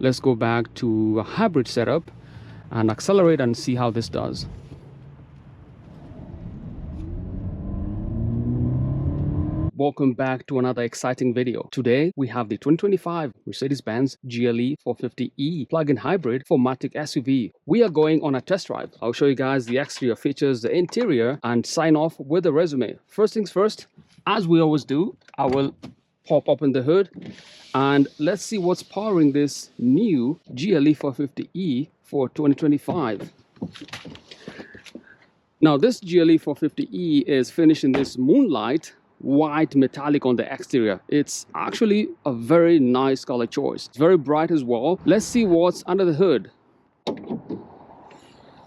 Let's go back to a hybrid setup and accelerate and see how this does. Welcome back to another exciting video. Today we have the 2025 Mercedes-Benz GLE 450e plug-in hybrid 4MATIC SUV. We are going on a test drive. I'll show you guys the exterior features, the interior, and sign off with a resume. First things first, as we always do, I will pop open the hood and let's see what's powering this new GLE 450e for 2025. Now this GLE 450e is finished in this moonlight white metallic on the exterior. It's actually a very nice color choice. It's very bright as well. Let's see what's under the hood.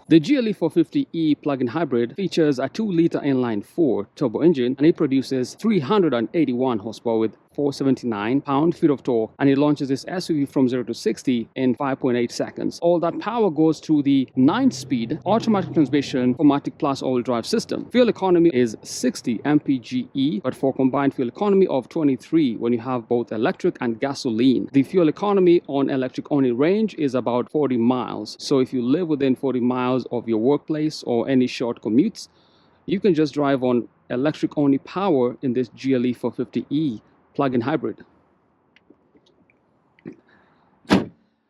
The GLE 450e plug-in hybrid features a 2-liter inline-4 turbo engine, and it produces 381 horsepower with 479 pound-feet of torque, and it launches this SUV from 0 to 60 in 5.8 seconds. All that power goes through the 9-speed automatic transmission 4MATIC Plus all-wheel drive system. Fuel economy is 60 MPGe, but for combined fuel economy of 23 when you have both electric and gasoline. The fuel economy on electric-only range is about 40 miles. So if you live within 40 miles of your workplace or any short commutes, you can just drive on electric-only power in this GLE 450e plug-in hybrid.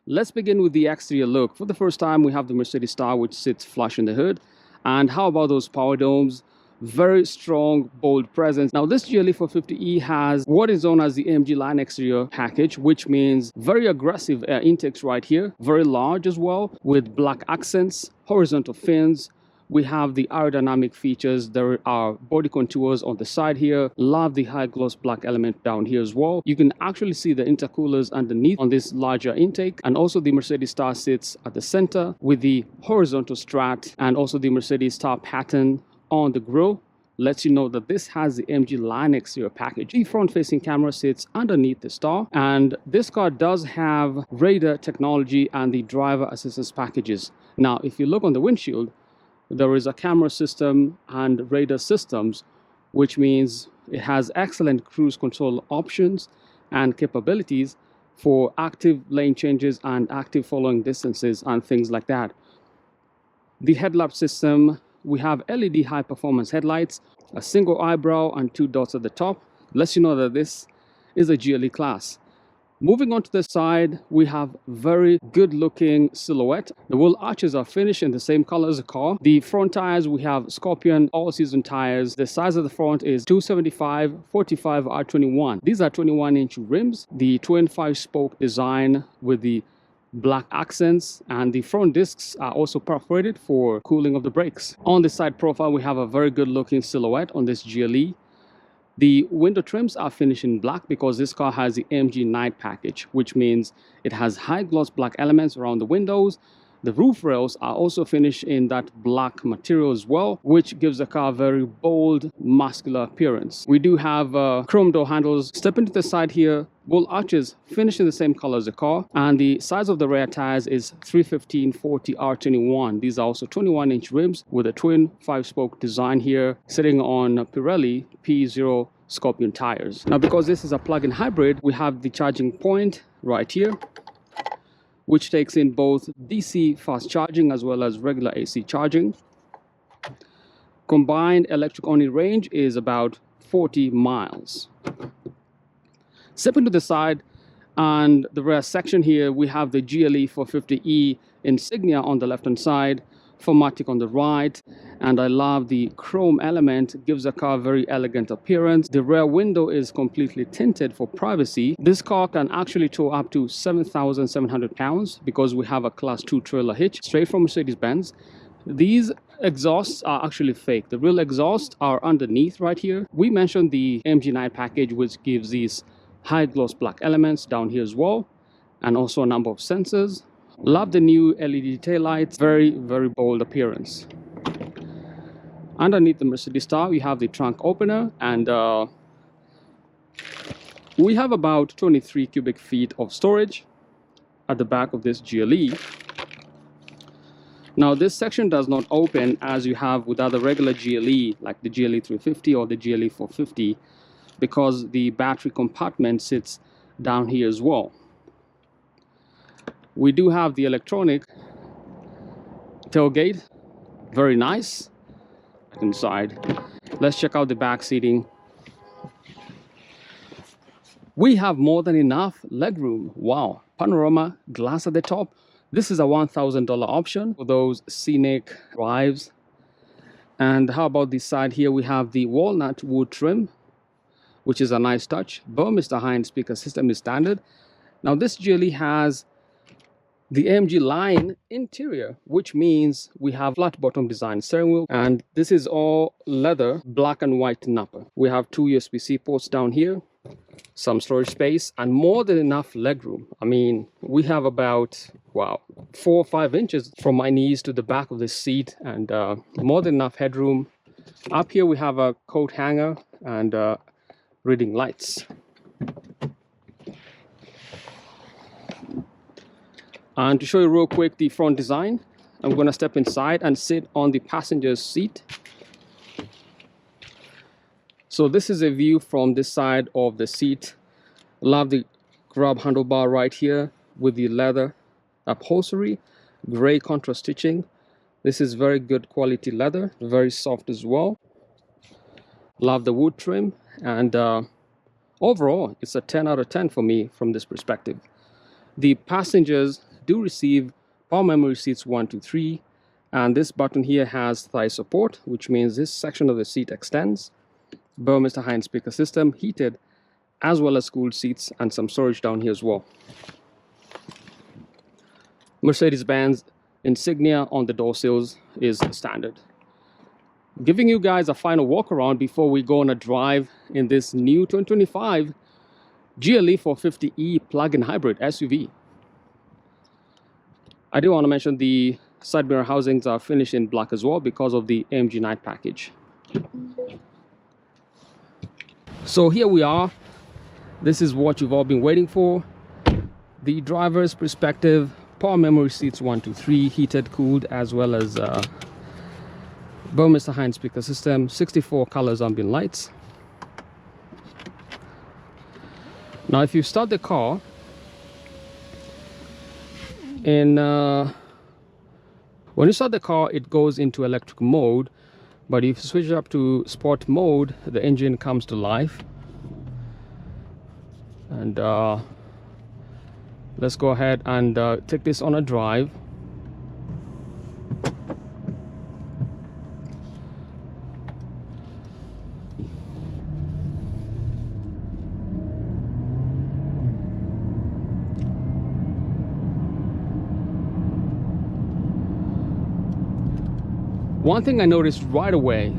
Let's begin with the exterior look. For the first time, we have the Mercedes star, which sits flush in the hood. And how about those power domes? Very strong, bold presence. Now this GLE 450e has what is known as the AMG line exterior package, which means very aggressive air intakes right here, very large as well, with black accents, horizontal fins. We have the aerodynamic features. There are body contours on the side here. Love the high gloss black element down here as well. You can actually see the intercoolers underneath on this larger intake, and also the Mercedes star sits at the center with the horizontal strat, and also the Mercedes star pattern on the grille lets you know that this has the AMG line exterior package. The front-facing camera sits underneath the star, and this car does have radar technology and the driver assistance packages. Now if you look on the windshield, there is a camera system and radar systems, which means it has excellent cruise control options and capabilities for active lane changes and active following distances and things like that. The headlamp system, we have LED high performance headlights, a single eyebrow and 2 dots at the top. Lets you know that this is a GLE class. Moving on to the side, we have very good looking silhouette. The wheel arches are finished in the same color as the car. The front tires, we have Scorpion all-season tires. The size of the front is 275/45 R21. These are 21-inch rims. The twin 5-spoke design with the black accents, and the front discs are also perforated for cooling of the brakes. On the side profile, we have a very good looking silhouette on this GLE. The window trims are finished in black because this car has the AMG Night package, which means it has high gloss black elements around the windows. The roof rails are also finished in that black material as well, which gives the car a very bold, muscular appearance. We do have chrome door handles. Step into the side here, wheel arches finished in the same color as the car, and the size of the rear tires is 315/40 R21. These are also 21-inch rims with a twin 5-spoke design here, sitting on Pirelli P0 Scorpion tires. Now because this is a plug-in hybrid, we have the charging point right here, which takes in both DC fast charging as well as regular AC charging. Combined electric-only range is about 40 miles. Stepping to the side and the rear section here, we have the GLE 450e insignia on the left-hand side, 4MATIC on the right, and I love the chrome element. It gives the car a very elegant appearance. The rear window is completely tinted for privacy. This car can actually tow up to 7,700 pounds because we have a class 2 trailer hitch straight from Mercedes-Benz. These exhausts are actually fake. The real exhausts are underneath right here. We mentioned the AMG Night package, which gives these high gloss black elements down here as well, and also a number of sensors. Love the new LED taillights, very bold appearance. Underneath the Mercedes star, we have the trunk opener, and we have about 23 cubic feet of storage at the back of this GLE. Now this section does not open as you have with other regular GLE like the GLE 350 or the GLE 450, because the battery compartment sits down here as well. We do have the electronic tailgate, very nice inside. Let's check out the back seating. We have more than enough legroom. Wow, panorama glass at the top. This is a $1,000 option for those scenic drives. And how about this side here? We have the walnut wood trim, which is a nice touch. Burmester high-end speaker system is standard. Now this GLE has the AMG line interior, which means we have flat bottom design steering wheel, and this is all leather, black and white napper. We have 2 USB-C ports down here, some storage space, and more than enough legroom. I mean, we have about, wow, 4 or 5 inches from my knees to the back of the seat, and more than enough headroom. Up here we have a coat hanger and reading lights. And to show you real quick the front design, I'm going to step inside and sit on the passenger's seat. So this is a view from this side of the seat. Love the grab handlebar right here with the leather upholstery, gray contrast stitching. This is very good quality leather, very soft as well. Love the wood trim, and overall it's a 10 out of 10 for me from this perspective. The passengers do receive power memory seats 1, 2, 3, and this button here has thigh support, which means this section of the seat extends. Burmester high-end speaker system, heated, as well as cooled seats, and some storage down here as well. Mercedes-Benz insignia on the door sills is standard. Giving you guys a final walk around before we go on a drive in this new 2025 GLE 450e plug-in hybrid SUV. I do want to mention the side mirror housings are finished in black as well because of the AMG Night package. So here we are. This is what you've all been waiting for. The driver's perspective, power memory seats 1, 2, 3, heated, cooled, as well as Burmester high-end speaker system, 64 colors ambient lights. Now if you start the car when you start the car, it goes into electric mode, but if you switch it up to sport mode, the engine comes to life. And let's go ahead and take this on a drive. One thing I noticed right away,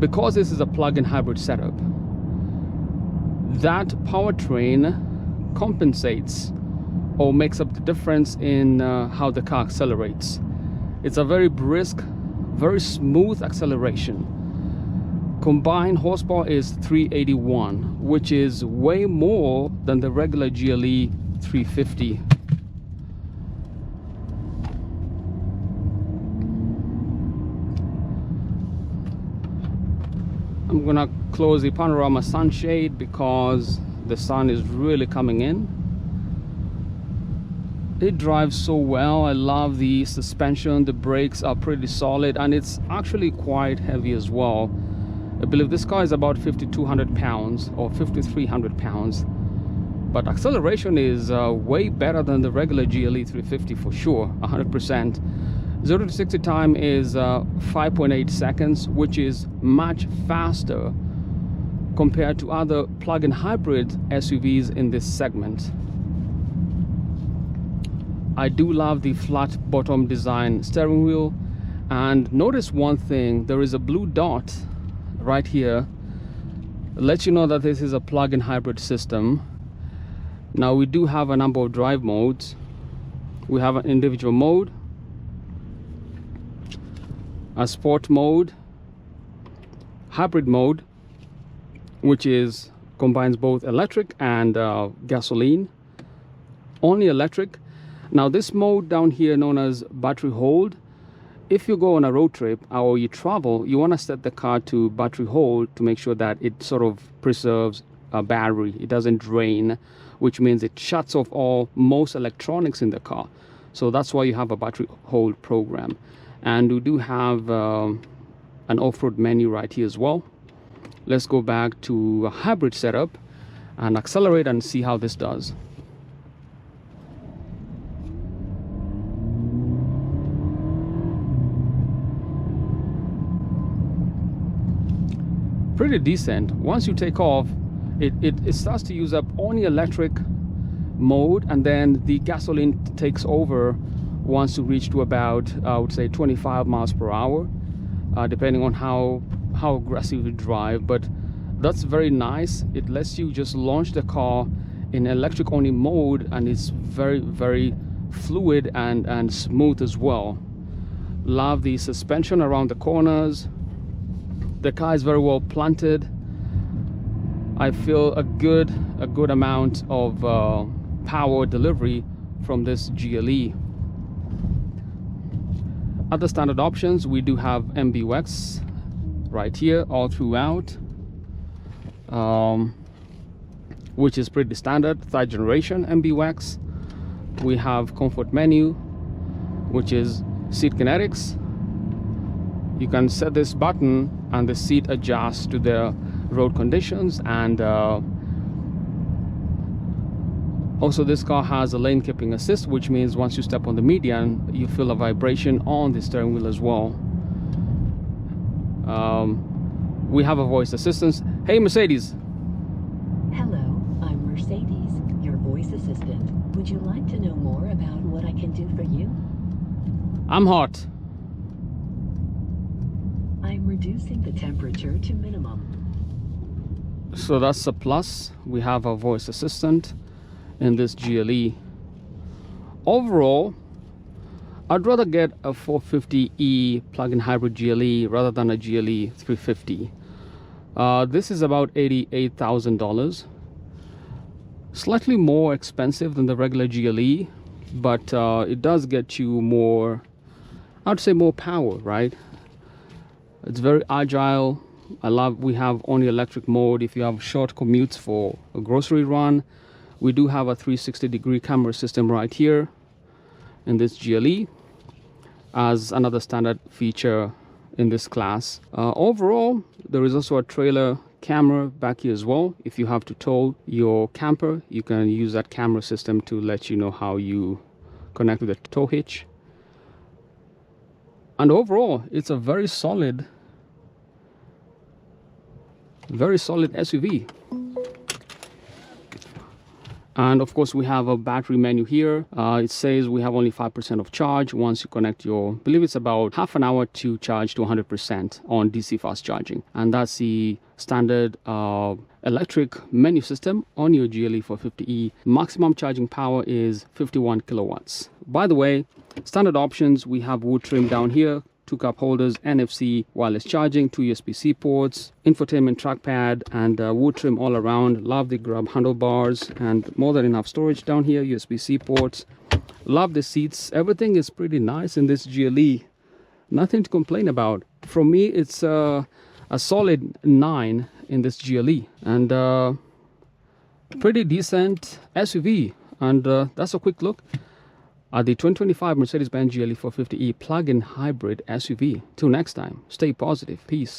because this is a plug-in hybrid setup, that powertrain compensates or makes up the difference in how the car accelerates. It's a very brisk, very smooth acceleration. Combined horsepower is 381, which is way more than the regular GLE 350. I'm gonna close the panorama sunshade because the sun is really coming in. It drives so well. I love the suspension. The brakes are pretty solid, and it's actually quite heavy as well. I believe this car is about 5,200 pounds or 5,300 pounds, but acceleration is way better than the regular GLE 350 for sure, 100%. 0 to 60 time is 5.8 seconds, which is much faster compared to other plug-in hybrid SUVs in this segment. I do love the flat bottom design steering wheel, and notice one thing, there is a blue dot right here. It lets you know that this is a plug-in hybrid system. Now we do have a number of drive modes. We have an individual mode, a sport mode, hybrid mode, which combines both electric and gasoline, only electric. Now this mode down here, known as battery hold, if you go on a road trip or you travel, you want to set the car to battery hold to make sure that it sort of preserves a battery, it doesn't drain which means it shuts off most electronics in the car. So that's why you have a battery hold program. And we do have an off-road menu right here as well. Let's go back to a hybrid setup and accelerate and see how this does. Pretty decent. Once you take off, it starts to use up only electric mode, and then the gasoline takes over once you reach to about, I would say, 25 miles per hour, depending on how aggressive you drive. But that's very nice. It lets you just launch the car in electric only mode, and it's very, very fluid and smooth as well. Love the suspension around the corners. The car is very well planted. I feel a good amount of power delivery from this GLE. Other standard options, we do have MPGe right here all throughout, which is pretty standard, third generation MPGe. We have comfort menu, which is seat kinetics. You can set this button and the seat adjusts to the road conditions, and also this car has a lane keeping assist, which means once you step on the median you feel a vibration on the steering wheel as well. We have a voice assistant. Hey Mercedes. Hello, I'm Mercedes, your voice assistant. Would you like to know more about what I can do for you? I'm hot. I'm reducing the temperature to minimum. So that's a plus. We have a voice assistant in this GLE. Overall, I'd rather get a 450e plug-in hybrid GLE rather than a GLE 350. This is about $88,000. Slightly more expensive than the regular GLE, but it does get you more, I'd say more power, right? It's very agile. We have only electric mode if you have short commutes for a grocery run. We do have a 360-degree camera system right here in this GLE as another standard feature in this class. Overall, there is also a trailer camera back here as well. If you have to tow your camper, you can use that camera system to let you know how you connect with the tow hitch. And overall, it's a very solid SUV. And of course we have a battery menu here. It says we have only 5% of charge once you connect I believe it's about half an hour to charge to 100% on DC fast charging. And that's the standard electric menu system on your GLE 450e. Maximum charging power is 51 kilowatts. By the way, standard options, we have wood trim down here, 2 cup holders, NFC wireless charging, 2 USB-C ports, infotainment trackpad, and wood trim all around. Love the grab handlebars and more than enough storage down here, USB-C ports. Love the seats. Everything is pretty nice in this GLE. Nothing to complain about. From me, it's a solid 9 in this GLE, and pretty decent SUV. And that's a quick look at the 2025 Mercedes-Benz GLE 450e plug-in hybrid SUV. Till next time, stay positive. Peace.